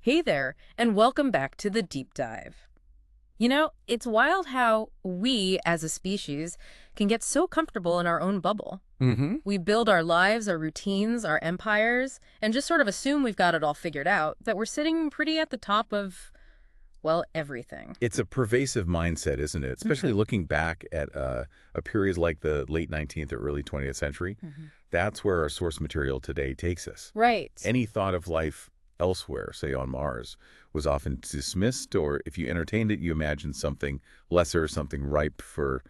Hey there, and welcome back to the deep dive. It's wild how we, as a species, can get so comfortable in our own bubble. Hmm. We build our lives, our routines, our empires, and just sort of assume we've got it all figured out, that we're sitting pretty at the top of, well, everything. It's a pervasive mindset, isn't it? Especially looking back at a period like the late 19th or early 20th century. Mhm. That's where our source material today takes us. Right. Any thought of life elsewhere, say on Mars, was often dismissed, or if you entertained it, you imagined something lesser, something ripe for,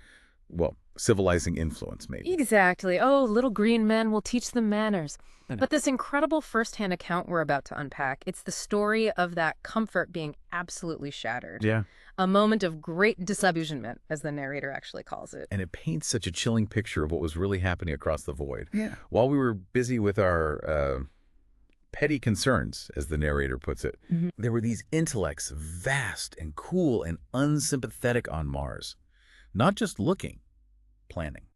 well, civilizing influence, maybe. Exactly. Oh, little green men will teach them manners. I know. But this incredible firsthand account we're about to unpack, it's the story of that comfort being absolutely shattered. Yeah. A moment of great disillusionment, as the narrator actually calls it. And it paints such a chilling picture of what was really happening across the void. Yeah. While we were busy with our petty concerns, as the narrator puts it, Mhm. there were these intellects, vast and cool and unsympathetic on Mars, not just looking, planning,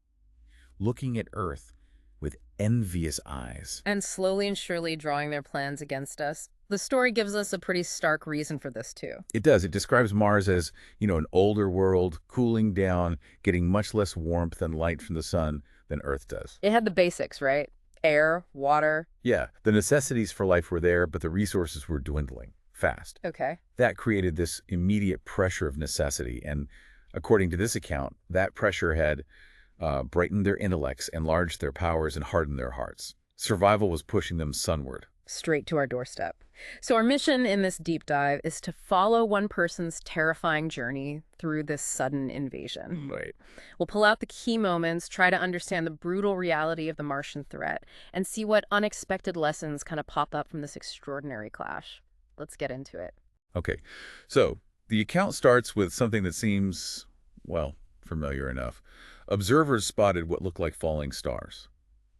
looking at Earth with envious eyes. And slowly and surely drawing their plans against us. The story gives us a pretty stark reason for this, too. It does. It describes Mars as, an older world, cooling down, getting much less warmth and light from the sun than Earth does. It had the basics, right? Air, water. Yeah, the necessities for life were there, but the resources were dwindling fast. Okay. That created this immediate pressure of necessity, and according to this account, that pressure had brightened their intellects, enlarged their powers, and hardened their hearts. Survival was pushing them sunward. Straight to our doorstep. So our mission in this deep dive is to follow one person's terrifying journey through this sudden invasion. Right. We'll pull out the key moments, try to understand the brutal reality of the Martian threat, and see what unexpected lessons kind of pop up from this extraordinary clash. Let's get into it. Okay, so the account starts with something that seems, well, familiar enough. Observers spotted what looked like falling stars.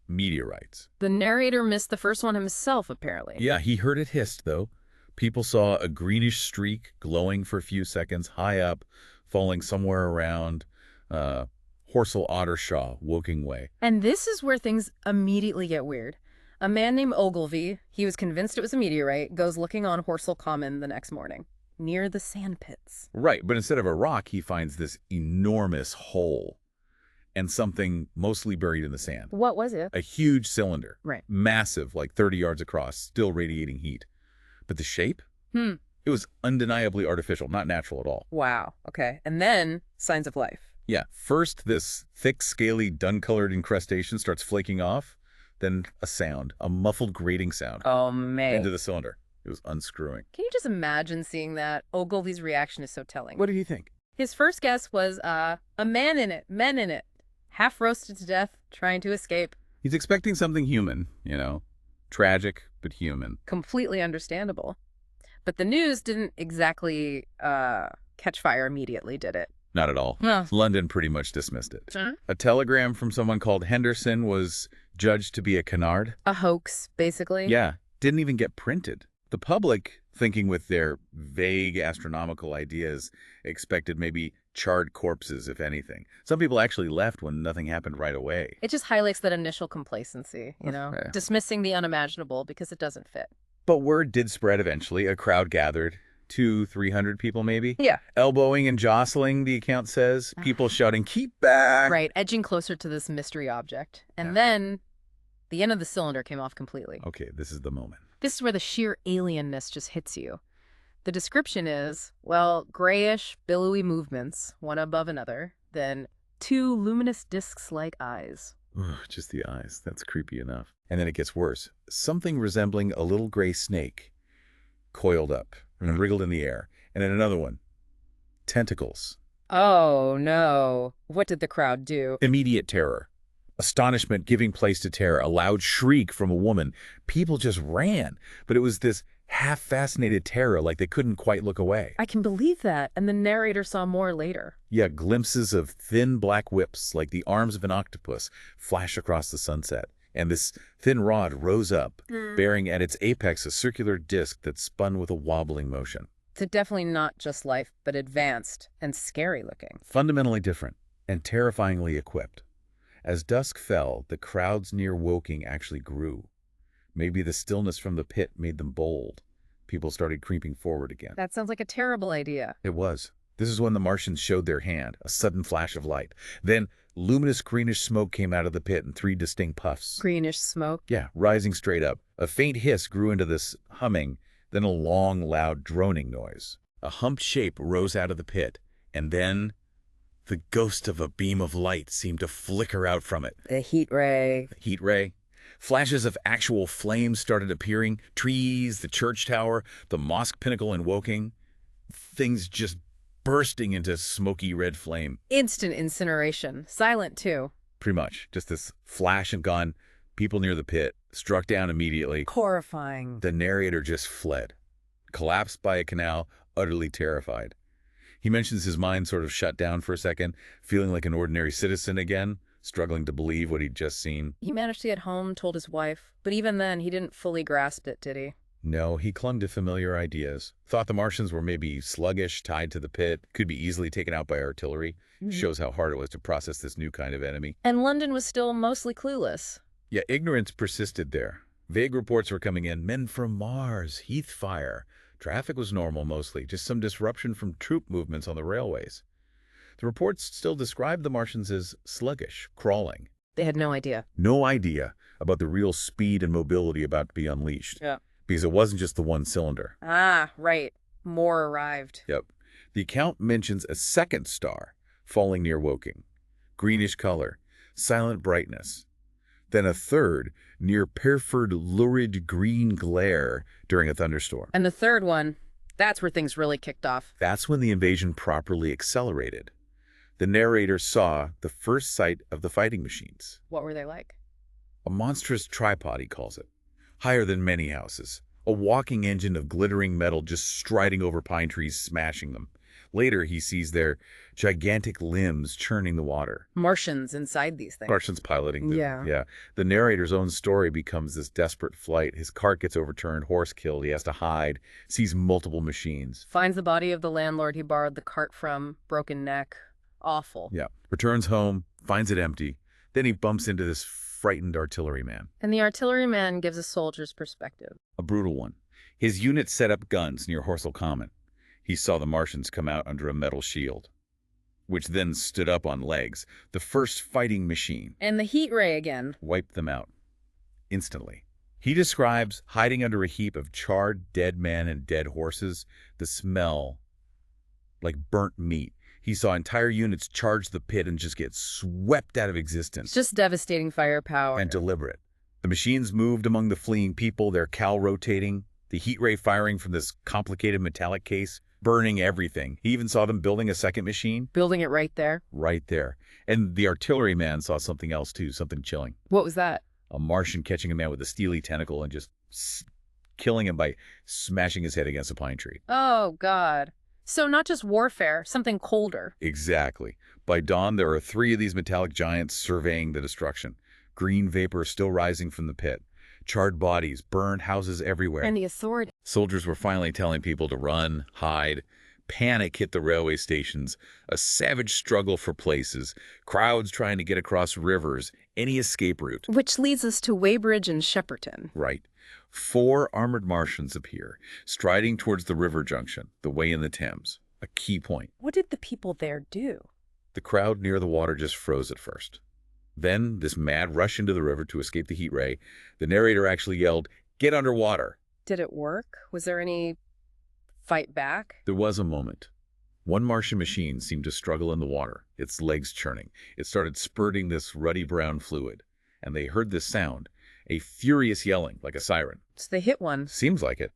Meteorites. The narrator missed the first one himself, apparently. Yeah, he heard it hissed, though. People saw a greenish streak glowing for a few seconds, high up, falling somewhere around Horsell Ottershaw, Woking Way. And this is where things immediately get weird. A man named Ogilvy, he was convinced it was a meteorite, goes looking on Horsell Common the next morning, near the sand pits. Right, but instead of a rock, he finds this enormous hole and something mostly buried in the sand. What was it? A huge cylinder. Right. Massive, like 30 yards across, still radiating heat. But the shape? Hmm. It was undeniably artificial, not natural at all. Wow. Okay. And then signs of life. Yeah, first this thick, scaly, dun-colored incrustation starts flaking off, then a sound, a muffled grating sound, Oh, man. into the cylinder. It was unscrewing. Can you just imagine seeing that? Ogilvy's reaction is so telling. What did you think? His first guess was, a man in it, men in it, half roasted to death, trying to escape. He's expecting something human, tragic, but human. Completely understandable. But the news didn't exactly catch fire immediately, did it? Not at all. No. London pretty much dismissed it. Huh? A telegram from someone called Henderson was judged to be a canard. A hoax, basically. Yeah, didn't even get printed. The public, thinking with their vague astronomical ideas, expected maybe charred corpses, if anything. Some people actually left when nothing happened right away. It just highlights that initial complacency, Okay. dismissing the unimaginable because it doesn't fit. But word did spread eventually. A crowd gathered. 200-300 people maybe. Yeah. Elbowing and jostling, the account says. People shouting, "Keep back!" Right, edging closer to this mystery object. And Yeah. then the end of the cylinder came off completely. Okay, this is the moment. This is where the sheer alienness just hits you. The description is, well, grayish, billowy movements, one above another, then two luminous discs-like eyes. Ugh, just the eyes. That's creepy enough. And then it gets worse. Something resembling a little gray snake coiled up and wriggled in the air. And then another one. Tentacles. Oh, no. What did the crowd do? Immediate terror. Astonishment giving place to terror. A loud shriek from a woman. People just ran. But it was this half-fascinated terror, like they couldn't quite look away. I can believe that, and the narrator saw more later. Yeah, glimpses of thin black whips, like the arms of an octopus, flash across the sunset. And this thin rod rose up, bearing at its apex a circular disc that spun with a wobbling motion. So definitely not just life, but advanced and scary looking. Fundamentally different and terrifyingly equipped. As dusk fell, the crowds near Woking actually grew. Maybe the stillness from the pit made them bold. People started creeping forward again. That sounds like a terrible idea. It was. This is when the Martians showed their hand, a sudden flash of light. Then, luminous greenish smoke came out of the pit in 3 distinct puffs. Greenish smoke? Yeah, rising straight up. A faint hiss grew into this humming, then a long, loud droning noise. A humped shape rose out of the pit, and then the ghost of a beam of light seemed to flicker out from it. The heat ray. The heat ray. Flashes of actual flames started appearing. Trees, the church tower, the mosque pinnacle in Woking. Things just bursting into smoky red flame. Instant incineration. Silent, too. Pretty much. Just this flash and gone. People near the pit struck down immediately. Horrifying. The narrator just fled. Collapsed by a canal, utterly terrified. He mentions his mind sort of shut down for a second, feeling like an ordinary citizen again, struggling to believe what he'd just seen. He managed to get home, told his wife, but even then, he didn't fully grasp it, did he? No, he clung to familiar ideas. Thought the Martians were maybe sluggish, tied to the pit, could be easily taken out by artillery. Shows how hard it was to process this new kind of enemy. And London was still mostly clueless. Yeah, ignorance persisted there. Vague reports were coming in. Men from Mars, Heath fire. Traffic was normal mostly, just some disruption from troop movements on the railways. The reports still described the Martians as sluggish, crawling. They had no idea. No idea about the real speed and mobility about to be unleashed. Yeah. Because it wasn't just the one cylinder. Ah, right. More arrived. Yep. The account mentions a second star falling near Woking. Greenish color, silent brightness. Then a third near Perford lurid green glare during a thunderstorm. And the third one, that's where things really kicked off. That's when the invasion properly accelerated. The narrator saw the first sight of the fighting machines. What were they like? A monstrous tripod, he calls it. Higher than many houses. A walking engine of glittering metal just striding over pine trees, smashing them. Later, he sees their gigantic limbs churning the water. Martians inside these things. Martians piloting them. Yeah. The narrator's own story becomes this desperate flight. His cart gets overturned, horse killed, he has to hide, sees multiple machines. Finds the body of the landlord he borrowed the cart from, broken neck. Awful. Yeah. Returns home, finds it empty. Then he bumps into this frightened artilleryman. And the artilleryman gives a soldier's perspective. A brutal one. His unit set up guns near Horsell Common. He saw the Martians come out under a metal shield, which then stood up on legs. The first fighting machine. And the heat ray again. Wiped them out. Instantly. He describes hiding under a heap of charred dead men and dead horses. The smell, like burnt meat. He saw entire units charge the pit and just get swept out of existence. It's just devastating firepower. And deliberate. The machines moved among the fleeing people, their cowl rotating, the heat ray firing from this complicated metallic case, burning everything. He even saw them building a second machine. Building it right there. Right there. And the artilleryman saw something else too, something chilling. What was that? A Martian catching a man with a steely tentacle and just killing him by smashing his head against a pine tree. Oh, God. So not just warfare, something colder. Exactly. By dawn, there are 3 of these metallic giants surveying the destruction. Green vapor still rising from the pit. Charred bodies, burned houses everywhere. And the authority. Soldiers were finally telling people to run, hide. Panic hit the railway stations. A savage struggle for places. Crowds trying to get across rivers. Any escape route. Which leads us to Weybridge and Shepperton. Right. 4 armored Martians appear, striding towards the river junction, the way in the Thames. A key point. What did the people there do? The crowd near the water just froze at first. Then, this mad rush into the river to escape the heat ray. The narrator actually yelled, "Get underwater!" Did it work? Was there any fight back? There was a moment. One Martian machine seemed to struggle in the water, its legs churning. It started spurting this ruddy brown fluid. And they heard this sound, a furious yelling, like a siren. So they hit one. Seems like it.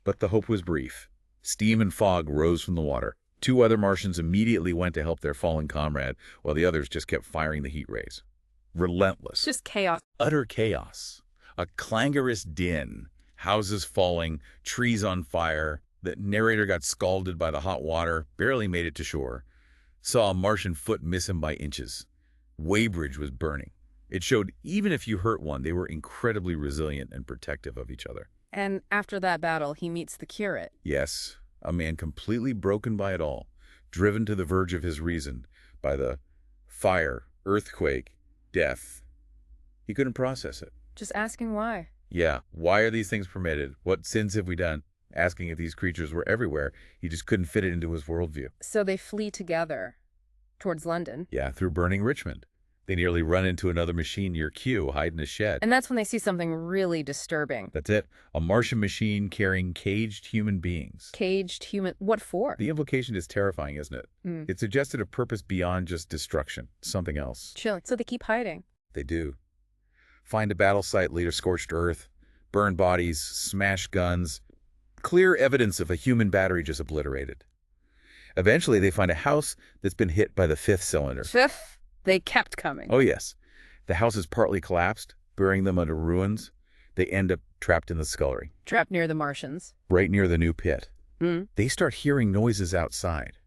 But the hope was brief. Steam and fog rose from the water. 2 other Martians immediately went to help their fallen comrade, while the others just kept firing the heat rays. Relentless. Just chaos. Utter chaos. A clangorous din. Houses falling, trees on fire. The narrator got scalded by the hot water, barely made it to shore. Saw a Martian foot miss him by inches. Weybridge was burning. It showed even if you hurt one, they were incredibly resilient and protective of each other. And after that battle, he meets the curate. Yes, a man completely broken by it all, driven to the verge of his reason by the fire, earthquake, death. He couldn't process it. Just asking why. Yeah, why are these things permitted? What sins have we done? asking if these creatures were everywhere. He just couldn't fit it into his worldview. So they flee together towards London. Yeah, through burning Richmond. They nearly run into another machine near Kew, hide in a shed. And that's when they see something really disturbing. That's it. A Martian machine carrying caged human beings. Caged human... What for? The implication is terrifying, isn't it? It suggested a purpose beyond just destruction, something else. Chilling. So they keep hiding. They do. Find a battle site, later scorched earth, burned bodies, smashed guns, clear evidence of a human battery just obliterated. Eventually, they find a house that's been hit by the fifth cylinder. Fifth? They kept coming. Oh, yes. The house is partly collapsed, burying them under ruins. They end up trapped in the scullery. Trapped near the Martians. Right near the new pit. They start hearing noises outside,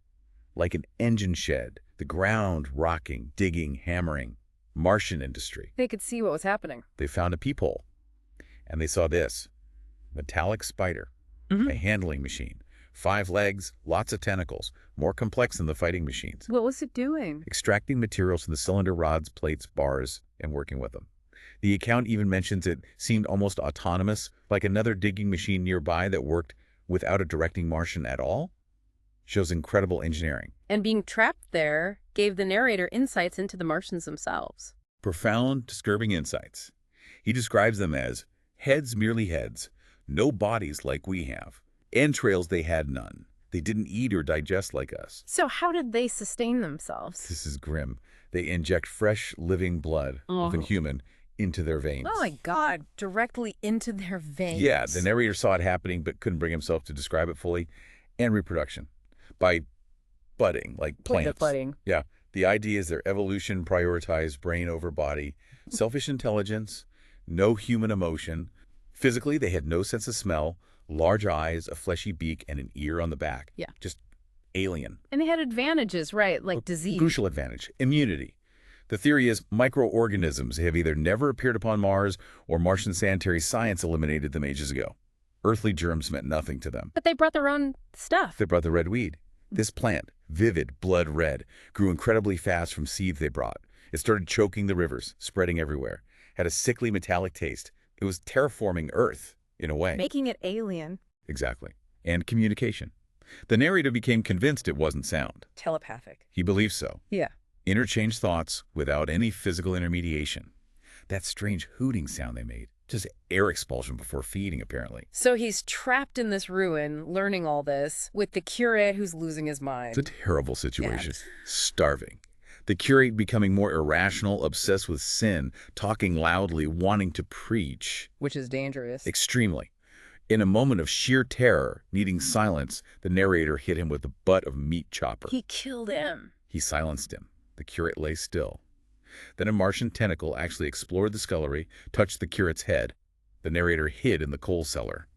like an engine shed, the ground rocking, digging, hammering. Martian industry. They could see what was happening. They found a peephole, and they saw this. Metallic spider, a handling machine. 5 legs, lots of tentacles, more complex than the fighting machines. What was it doing? Extracting materials from the cylinder rods, plates, bars, and working with them. The account even mentions it seemed almost autonomous, like another digging machine nearby that worked without a directing Martian at all. Shows incredible engineering. And being trapped there gave the narrator insights into the Martians themselves. Profound, disturbing insights. He describes them as heads, merely heads, no bodies like we have. Entrails they had none. They didn't eat or digest like us. So how did they sustain themselves? This is grim. They inject fresh, living blood of a human into their veins. Oh my God, directly into their veins. Yeah, the narrator saw it happening but couldn't bring himself to describe it fully. And reproduction. By budding, like plants. Budding. Yeah. The idea is their evolution prioritized brain over body, selfish intelligence, no human emotion. Physically, they had no sense of smell, large eyes, a fleshy beak, and an ear on the back. Yeah. Just alien. And they had advantages, right? Like disease. Crucial advantage, immunity. The theory is microorganisms have either never appeared upon Mars or Martian sanitary science eliminated them ages ago. Earthly germs meant nothing to them. But they brought their own stuff. They brought the red weed. This plant, vivid, blood red, grew incredibly fast from seeds they brought. It started choking the rivers, spreading everywhere. Had a sickly metallic taste. It was terraforming Earth, in a way. Making it alien. Exactly. And communication. The narrator became convinced it wasn't sound. Telepathic. He believed so. Yeah. Interchanged thoughts without any physical intermediation. That strange hooting sound they made. Just air expulsion before feeding, apparently. So he's trapped in this ruin, learning all this, with the curate who's losing his mind. It's a terrible situation. Yes. Starving. The curate becoming more irrational, obsessed with sin, talking loudly, wanting to preach. Which is dangerous. Extremely. In a moment of sheer terror, needing silence, the narrator hit him with the butt of meat chopper. He killed him. He silenced him. The curate lay still. Then a Martian tentacle actually explored the scullery, touched the curate's head. The narrator hid in the coal cellar.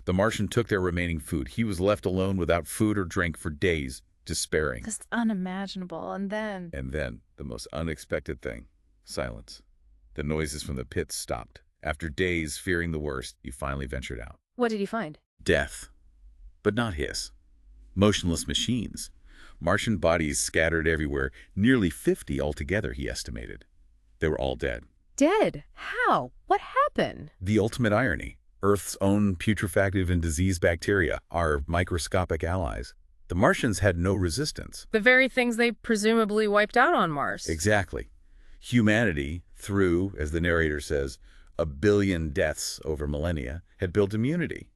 The Martian took their remaining food. He was left alone without food or drink for days, despairing. Just unimaginable. And then... And then, the most unexpected thing, silence. The noises from the pit stopped. After days fearing the worst, he finally ventured out. What did he find? Death. But not his. Motionless machines. Martian bodies scattered everywhere, nearly 50 altogether, he estimated. They were all dead. Dead? How? What happened? The ultimate irony. Earth's own putrefactive and diseased bacteria, our microscopic allies. The Martians had no resistance. The very things they presumably wiped out on Mars. Exactly. Humanity, through, as the narrator says, 1 billion deaths over millennia, had built immunity.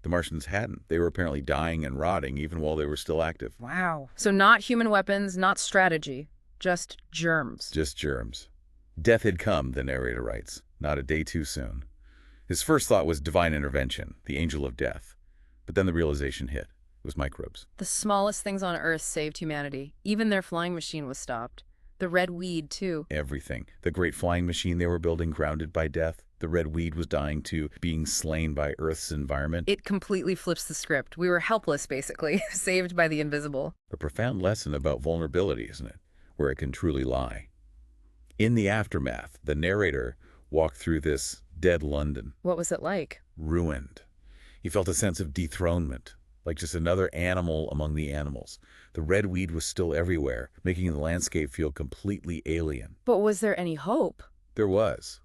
The Martians hadn't. They were apparently dying and rotting even while they were still active. Wow. So not human weapons, not strategy, just germs. Just germs. Death had come, the narrator writes, not a day too soon. His first thought was divine intervention, the angel of death. But then the realization hit. It was microbes. The smallest things on Earth saved humanity. Even their flying machine was stopped. The red weed, too. Everything. The great flying machine they were building grounded by death. The red weed was dying too, being slain by Earth's environment. It completely flips the script. We were helpless, basically, saved by the invisible. A profound lesson about vulnerability, isn't it? Where it can truly lie. In the aftermath, the narrator walked through this dead London. What was it like? Ruined. He felt a sense of dethronement, like just another animal among the animals. The red weed was still everywhere, making the landscape feel completely alien. But was there any hope? There was.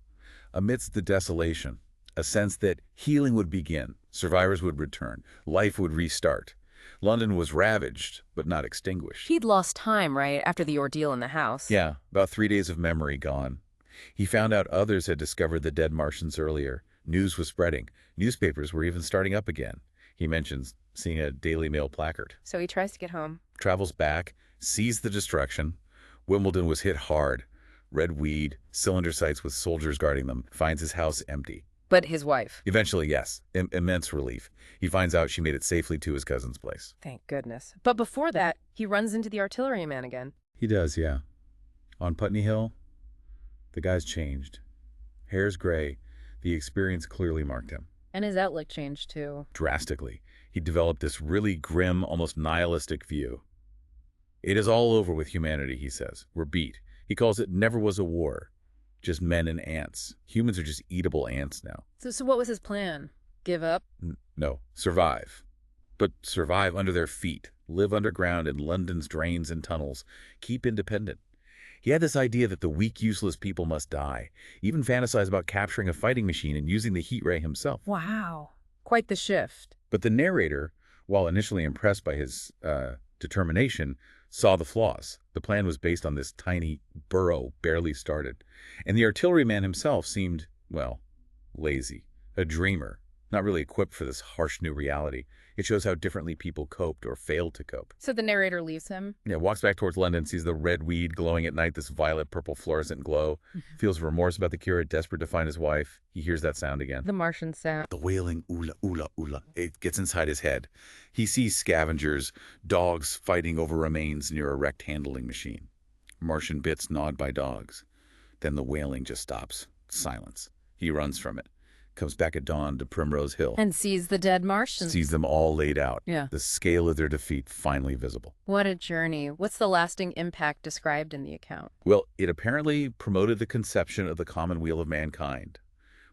Amidst the desolation, a sense that healing would begin, Survivors would return. Life would restart. London was ravaged, but not extinguished. He'd lost time, right, after the ordeal in the house. Yeah, about 3 days of memory gone. He found out others had discovered the dead Martians earlier. News was spreading. Newspapers were even starting up again. He mentions seeing a Daily Mail placard. So he tries to get home. Travels back, sees the destruction. Wimbledon was hit hard. Red weed, cylinder sites with soldiers guarding them, finds his house empty. But his wife. Eventually, yes, immense relief. He finds out she made it safely to his cousin's place. Thank goodness. But before that, he runs into the artilleryman again. He does, yeah. On Putney Hill, the guy's changed. Hair's gray. The experience clearly marked him. And his outlook changed, too. Drastically. He developed this really grim, almost nihilistic view. It is all over with humanity, he says. We're beat. He calls it never was a war. Just men and ants. Humans are just eatable ants now. So what was his plan? Give up? No. Survive. But survive under their feet. Live underground in London's drains and tunnels. Keep independent. He had this idea that the weak, useless people must die. Even fantasized about capturing a fighting machine and using the heat ray himself. Wow. Quite the shift. But the narrator, while initially impressed by his determination, saw the flaws. The plan was based on this tiny burrow barely started. And the artilleryman himself seemed, well, lazy, a dreamer, not really equipped for this harsh new reality. It shows how differently people coped or failed to cope. So the narrator leaves him? Yeah, walks back towards London, sees the red weed glowing at night, this violet-purple fluorescent glow, feels remorse about the cure, desperate to find his wife. He hears that sound again. The Martian sound. The wailing oola, oola, oola. It gets inside his head. He sees scavengers, dogs fighting over remains near a wrecked handling machine. Martian bits gnawed by dogs. Then the wailing just stops. Silence. He runs from it. Comes back at dawn to Primrose Hill. And sees the dead Martians. Sees them all laid out. Yeah. The scale of their defeat finally visible. What a journey. What's the lasting impact described in the account? Well, it apparently promoted the conception of the common weal of mankind.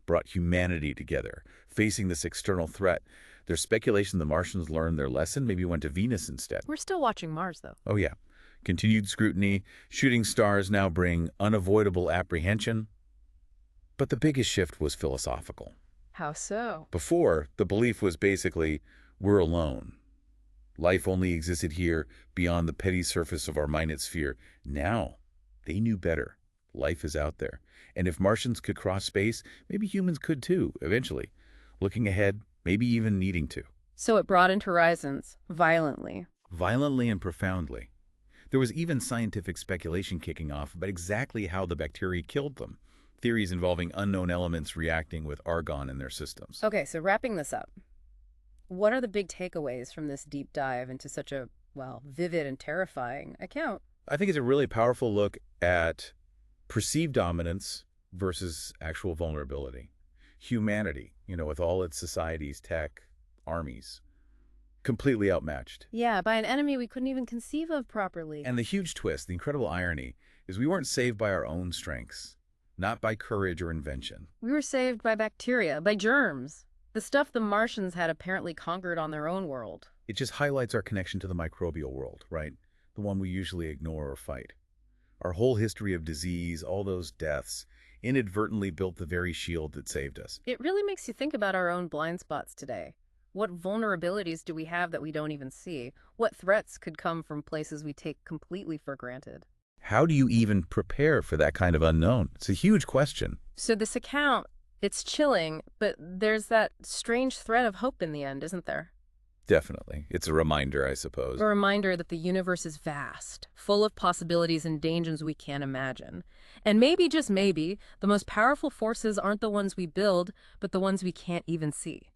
Brought humanity together, facing this external threat. There's speculation the Martians learned their lesson, maybe went to Venus instead. We're still watching Mars, though. Oh, yeah. Continued scrutiny. Shooting stars now bring unavoidable apprehension. But the biggest shift was philosophical. How so? Before, the belief was basically, we're alone. Life only existed here, beyond the petty surface of our minute sphere. Now, they knew better. Life is out there. And if Martians could cross space, maybe humans could too, eventually. Looking ahead, maybe even needing to. So it broadened horizons, violently. Violently and profoundly. There was even scientific speculation kicking off about exactly how the bacteria killed them. Theories involving unknown elements reacting with argon in their systems. Okay, so wrapping this up, what are the big takeaways from this deep dive into such a, well, vivid and terrifying account? I think it's a really powerful look at perceived dominance versus actual vulnerability. Humanity, with all its societies, tech, armies, completely outmatched. Yeah, by an enemy we couldn't even conceive of properly. And the huge twist, the incredible irony, is we weren't saved by our own strengths. Not by courage or invention. We were saved by bacteria, by germs. The stuff the Martians had apparently conquered on their own world. It just highlights our connection to the microbial world, right? The one we usually ignore or fight. Our whole history of disease, all those deaths, inadvertently built the very shield that saved us. It really makes you think about our own blind spots today. What vulnerabilities do we have that we don't even see? What threats could come from places we take completely for granted? How do you even prepare for that kind of unknown? It's a huge question. So this account, it's chilling, but there's that strange thread of hope in the end, isn't there? Definitely. It's a reminder, I suppose. A reminder that the universe is vast, full of possibilities and dangers we can't imagine. And maybe, just maybe, the most powerful forces aren't the ones we build, but the ones we can't even see.